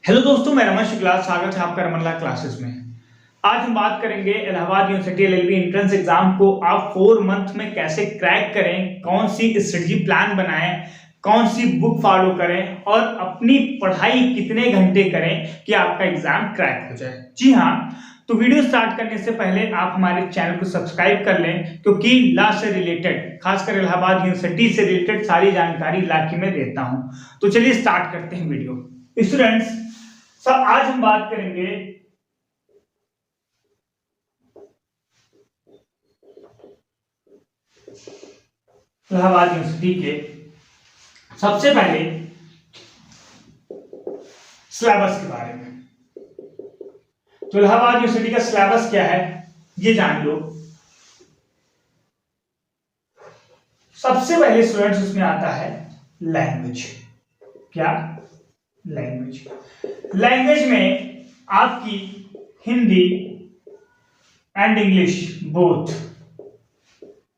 Hello दोस्तों, मैं रमन शुक्ला, स्वागत है आपका रमन ला क्लासेस में। आज हम बात करेंगे Allahabad university LLB entrance exam को आप 4 मंथ में कैसे क्रैक करें, कौन सी स्ट्रेटजी प्लान बनाएं, कौन सी बुक फॉलो करें और अपनी पढ़ाई कितने घंटे करें कि आपका एग्जाम क्रैक हो जाए। जी हाँ, तो वीडियो स्टार्ट करने से पहले आप हमारे चैनल को सब्सक्राइब कर लें, क्योंकि ला से रिलेटेड, खासकर इलाहाबाद यूनिवर्सिटी से रिलेटेड सारी जानकारी ला की मैं देता हूं। तो चलिए स्टार्ट करते हैं वीडियो। स्टूडेंट्स, आज हम बात करेंगे इलाहाबाद यूनिवर्सिटी के सबसे पहले सिलेबस के बारे में। तो इलाहाबाद यूनिवर्सिटी का सिलेबस क्या है ये जान लो। सबसे पहले स्टूडेंट्स उसमें आता है लैंग्वेज। क्या? लैंग्वेज में आपकी हिंदी एंड इंग्लिश बोथ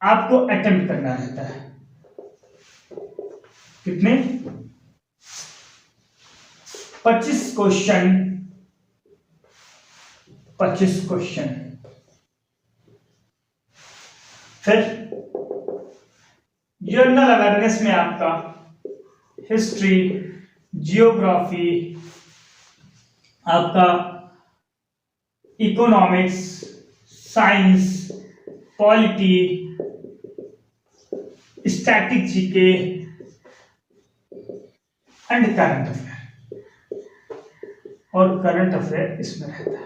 आपको अटेम्प्ट करना रहता है। कितने? 25 क्वेश्चन। फिर जनरल अवेयरनेस में आपका हिस्ट्री, जियोग्राफी, आपका economics, science, polity, static GK and current affair. और करंट अफेयर इसमें रहता है।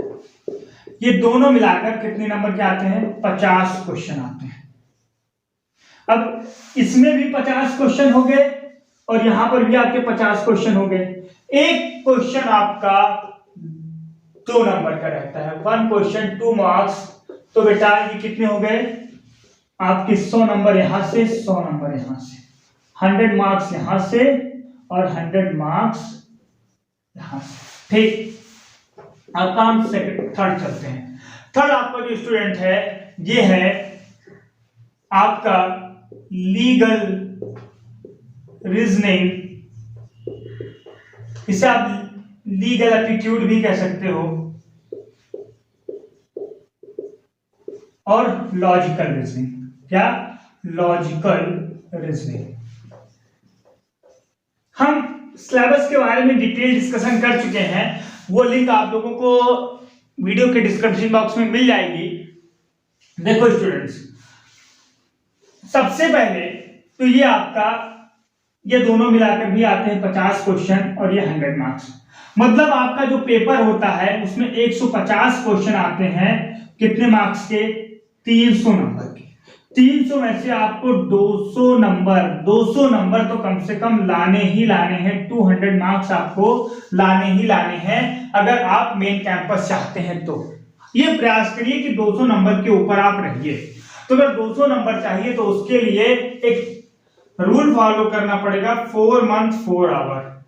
ये दोनों मिलाकर कितने नंबर के आते हैं? 50 क्वेश्चन आते हैं। अब इसमें भी 50 क्वेश्चन हो गए और यहां पर भी आपके 50 क्वेश्चन हो गए। एक क्वेश्चन आपका 2 नंबर का रहता है। 1 क्वेश्चन 2 मार्क्स। तो बेटा ये कितने हो गए आपके? 100 नंबर यहां से, 100 नंबर यहां से, 100 मार्क्स यहां से और 100 मार्क्स यहां से। ठीक, अब हम थर्ड चलते हैं। थर्ड आपका जो स्टूडेंट है ये है आपका लीगल रीजनिंग। इसे आप लीगल एप्टीट्यूड भी कह सकते हो और लॉजिकल रीजनिंग। क्या? Logical reasoning. हम सिलेबस के बारे में डिटेल डिस्कशन कर चुके हैं। वो लिंक आप लोगों को वीडियो के डिस्क्रिप्शन बॉक्स में मिल जाएगी। देखो स्टूडेंट्स, सबसे पहले तो ये आपका, ये दोनों मिलाकर भी आते हैं 50 क्वेश्चन और ये 100 मार्क्स। मतलब आपका जो पेपर होता है उसमें 150 क्वेश्चन आते हैं। कितने मार्क्स के? 300 नंबर के। 300 में से आपको 200 नंबर तो कम से कम लाने ही लाने हैं। 200 मार्क्स आपको लाने ही लाने हैं अगर आप मेन कैंपस चाहते हैं। तो ये प्रयास करिए कि 200 नंबर के ऊपर आप रहिए। तो अगर 200 नंबर चाहिए तो उसके लिए एक रूल फॉलो करना पड़ेगा। 4 मंथ 4 आवर।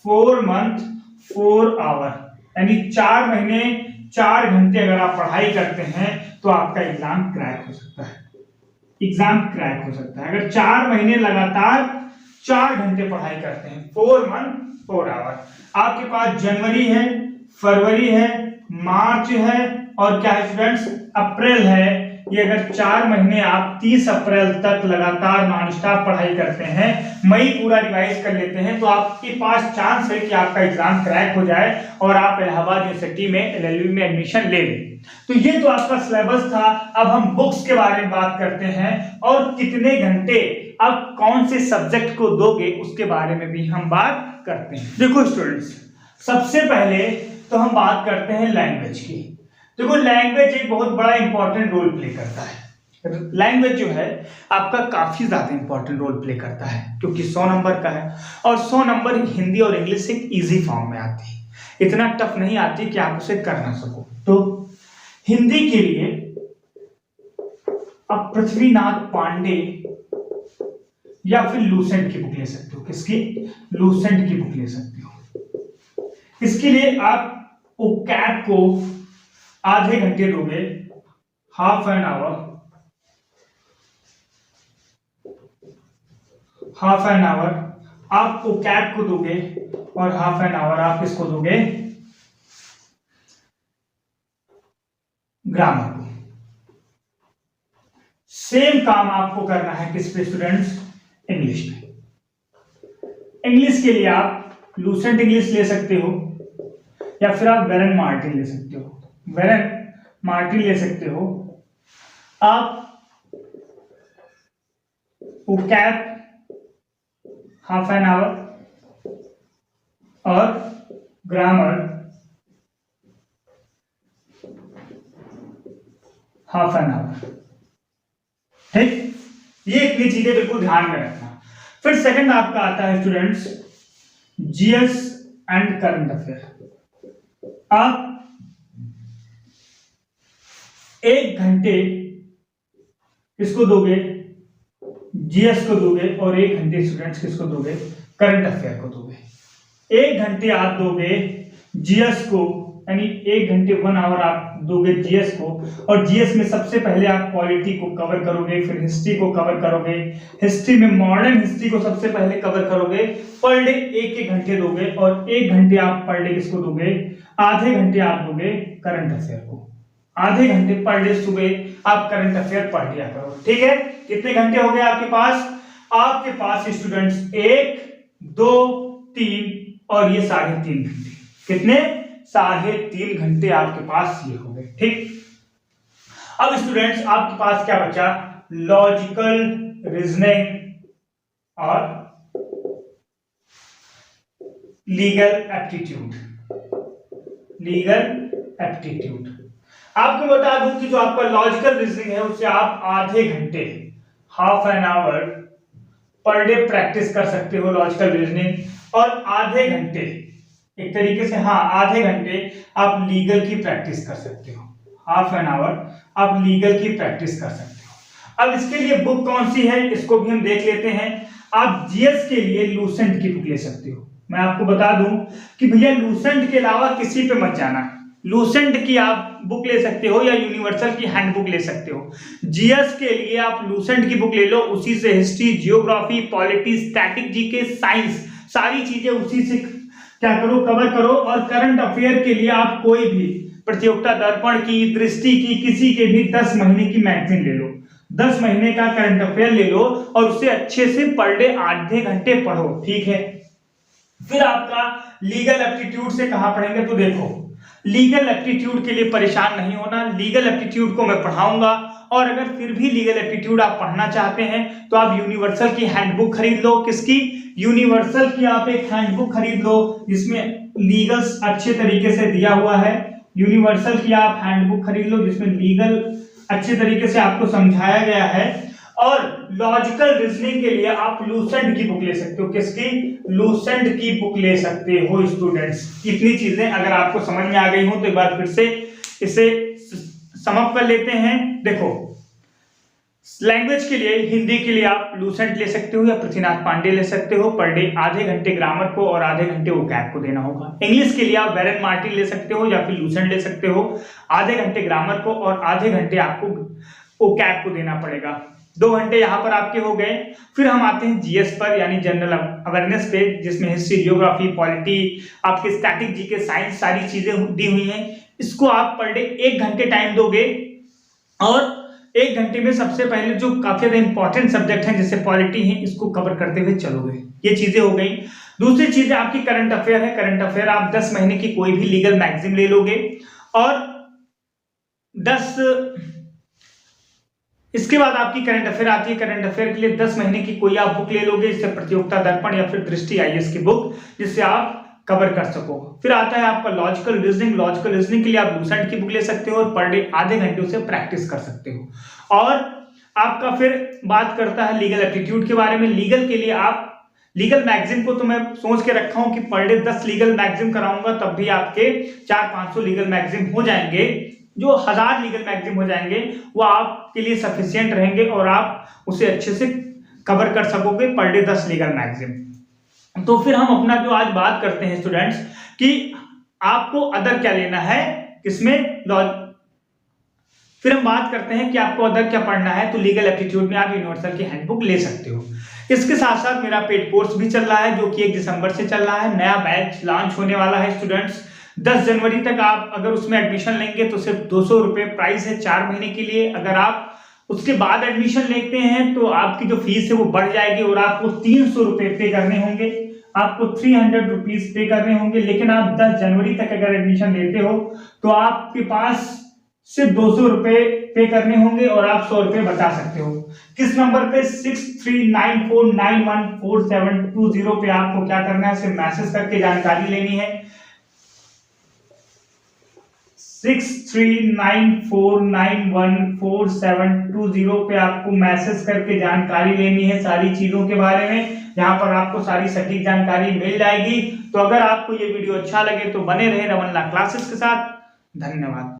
4 मंथ 4 आवर यानी 4 महीने 4 घंटे अगर आप पढ़ाई करते हैं तो आपका एग्जाम क्रैक हो सकता है। अगर 4 महीने लगातार 4 घंटे पढ़ाई करते हैं, 4 मंथ 4 आवर। आपके पास जनवरी है, फरवरी है, मार्च है और क्या है स्टूडेंट्स? अप्रैल है। ये अगर 4 महीने आप 30 अप्रैल तक लगातार नॉन स्टॉप पढ़ाई करते हैं, मई पूरा रिवाइज कर लेते हैं, तो आपके पास चांस है कि आपका एग्जाम क्रैक हो जाए और आप इलाहाबाद यूनिवर्सिटी में एलएलबी में एडमिशन ले लें। तो ये तो आपका सिलेबस था। अब हम बुक्स के बारे में बात करते हैं और कितने घंटे आप कौन से सब्जेक्ट को दोगे उसके बारे में भी हम बात करते हैं। देखो स्टूडेंट्स, सबसे पहले तो हम बात करते हैं लैंग्वेज की। देखो, लैंग्वेज एक बहुत बड़ा इंपॉर्टेंट रोल प्ले करता है। लैंग्वेज जो है आपका काफी ज्यादा इंपॉर्टेंट रोल प्ले करता है, क्योंकि 100 नंबर का है और 100 नंबर हिंदी और इंग्लिश एक इजी फॉर्म में आती है, इतना टफ नहीं आती कि आप उसे कर ना सको। तो हिंदी के लिए आप पृथ्वीनाथ पांडे या फिर लूसेंट की बुक ले सकते हो। किसकी? लूसेंट की बुक ले सकते हो। इसके लिए आप ओकैब को आधे घंटे दोगे, हाफ एन आवर आप ओकैब को दोगे और हाफ एन आवर आप किसको दोगे, ग्रामर को। सेम काम आपको करना है किस पे स्टूडेंट्स, इंग्लिश में। इंग्लिश के लिए आप लूसेंट इंग्लिश ले सकते हो या फिर आप वेरन मार्टिन ले सकते हो। वेरन मार्टिन ले सकते हो आप, ओकैब हाफ एन आवर और ग्रामर हाफ एन आवर। ठीक, ये इतनी चीजें बिल्कुल ध्यान में रखना। फिर सेकंड आपका आता है students GS and current affair. आप 1 घंटे किसको दोगे, जीएस को दोगे और 1 घंटे स्टूडेंट्स किसको दोगे, करंट अफेयर को दोगे। 1 घंटे आप दोगे जीएस को, यानी 1 घंटे 1 आवर आप दोगे जीएस को, और जीएस में सबसे पहले आप पॉलिटी को कवर करोगे, फिर हिस्ट्री को कवर करोगे, हिस्ट्री में मॉडर्न हिस्ट्री को सबसे पहले कवर करोगे। पर डे 1-1 घंटे दोगे और 1 घंटे आप पर डे किसको दोगे, आधे घंटे आप दोगे करंट अफेयर को। आधे घंटे पर डे सुबह आप करंट अफेयर पढ़ लिया करो। ठीक है, कितने घंटे हो गए आपके पास, आपके पास स्टूडेंट्स 1, 2, 3 और ये 3.5 घंटे। कितने, 3.5 घंटे आपके पास ये हो गए। ठीक, अब स्टूडेंट्स आपके पास क्या बचा, लॉजिकल रीजनिंग और लीगल एप्टीट्यूड। लीगल एप्टीट्यूड आपको बता दूं कि जो आपका लॉजिकल रीजनिंग है उससे आप आधे घंटे, half an hour per day practice कर सकते हो लॉजिकल रीजनिंग, और आधे घंटे, एक तरीके से हाँ आधे घंटे आप लीगल की प्रैक्टिस कर सकते हो। हाफ एन आवर आप लीगल की प्रैक्टिस कर सकते हो। अब इसके लिए बुक कौन सी है इसको भी हम देख लेते हैं। आप जीएस के लिए लूसेंट की बुक ले सकते हो। मैं आपको बता दूं कि भैया लूसेंट के अलावा किसी पे मत जाना। लूसेंट की आप बुक ले सकते हो या यूनिवर्सल की हैंडबुक ले सकते हो। जीएस के लिए आप लूसेंट की बुक ले लो, उसी से history, geography, polity, static GK, science, सारी चीजें उसी से क्या करो, कवर करो। और करंट अफेयर के लिए आप कोई भी प्रतियोगिता दर्पण की, दृष्टि की, किसी के भी 10 महीने की मैगजीन ले लो, 10 महीने का करंट अफेयर ले लो और उससे अच्छे से पर डे आधे घंटे पढ़ो। ठीक है, फिर आपका लीगल एप्टीट्यूड से कहां पढ़ेंगे, तो देखो लीगल एप्टीट्यूड के लिए परेशान नहीं होना, लीगल एप्टीट्यूड को मैं पढ़ाऊंगा। और अगर फिर भी लीगल एप्टीट्यूड आप पढ़ना चाहते हैं तो आप यूनिवर्सल की हैंडबुक खरीद लो। किसकी, यूनिवर्सल की आप एक हैंडबुक खरीद लो जिसमें लीगल्स अच्छे तरीके से दिया हुआ है। यूनिवर्सल की आप हैंडबुक खरीद लो जिसमें लीगल अच्छे तरीके से आपको समझाया गया है। और लॉजिकल रीजनिंग के लिए आप लूसेंट की बुक ले सकते हो। किसकी, लूसेंट की बुक ले सकते हो स्टूडेंट्स। इतनी चीजें अगर आपको समझ में आ गई हो तो एक बार फिर से इसे समअप कर लेते हैं। देखो लैंग्वेज के लिए, हिंदी के लिए आप लूसेंट ले सकते हो या पृथ्वीनाथ पांडे ले सकते हो। पर डे आधे घंटे ग्रामर को और आधे घंटे ओकैब को देना होगा। इंग्लिश के लिए आप वेरन मार्टिन ले सकते हो या फिर लूसेंट ले सकते हो। आधे घंटे ग्रामर को और आधे घंटे आपको ओकैब को देना पड़ेगा। 2 घंटे यहाँ पर आपके हो गए। फिर हम आते हैं जीएस पर, यानी जनरल अवेयरनेस पे, जिसमें हिस्ट्री, जियोग्राफी, पॉलिटी, आपके स्टैटिक जीके, साइंस, सारी चीजें दी हुई हैं। इसको आप पर डे 1 घंटे टाइम दोगे और 1 घंटे में सबसे पहले जो काफी ज्यादा इंपॉर्टेंट सब्जेक्ट हैं जैसे पॉलिटी है इसको कवर करते हुए चलोगे। ये चीजें हो गई। दूसरी चीज आपकी करंट अफेयर है। करंट अफेयर आप 10 महीने की कोई भी लीगल मैगजीन ले लोगे और इसके बाद आपकी करंट अफेयर आती है। करंट अफेयर के लिए 10 महीने की कोई आप बुक ले लोगे, जैसे प्रतियोगिता दर्पण या फिर दृष्टि आईएएस की बुक, जिससे आप कवर कर सको। फिर आता है आपका लॉजिकल रीजनिंग। लॉजिकल रीजनिंग के लिए आप लूसेंट की बुक ले सकते हो और पर डे आधे घंटे उसे प्रैक्टिस कर सकते हो। और आपका फिर बात करता है लीगल एप्टीट्यूड के बारे में। लीगल के लिए आप लीगल मैगजीन को तो मैं सोच के रखा हूं कि पर डे 10 लीगल मैगजीन कराऊंगा, तब भी आपके 400-500 लीगल मैगजीन हो जाएंगे। जो 1000 लीगल मैगजीन हो जाएंगे वो आपके लिए सफिशिएंट रहेंगे और आप उसे अच्छे से कवर कर सकोगे पर डे 10 लीगल मैगजीन। तो फिर हम अपना जो आज बात करते हैं स्टूडेंट्स कि आपको अदर क्या लेना है, किसमें फिर हम बात करते हैं कि आपको अदर क्या पढ़ना है। तो लीगल एप्टीट्यूड में आप यूनिवर्सल की हैंडबुक ले सकते हो। इसके साथ साथ मेरा पेड कोर्स भी चल रहा है जो कि 1 दिसंबर से चल रहा है। नया बैच लॉन्च होने वाला है स्टूडेंट्स। 10 जनवरी तक आप अगर उसमें एडमिशन लेंगे तो सिर्फ 200 रुपये प्राइस है 4 महीने के लिए। अगर आप उसके बाद एडमिशन लेते हैं तो आपकी जो फीस है वो बढ़ जाएगी और आपको 300 रुपये पे करने होंगे, आपको 300 रुपीज पे करने होंगे। लेकिन आप 10 जनवरी तक अगर एडमिशन लेते हो तो आपके पास सिर्फ 200 रुपये पे करने होंगे और आप 100 रुपये बचा सकते हो। किस नंबर पे 6394914720 पे आपको क्या करना है, सिर्फ मैसेज करके जानकारी लेनी है। 6394914720 पे आपको मैसेज करके जानकारी लेनी है सारी चीजों के बारे में। यहाँ पर आपको सारी सटीक जानकारी मिल जाएगी। तो अगर आपको ये वीडियो अच्छा लगे तो बने रहे रमन लॉ क्लासेस के साथ। धन्यवाद।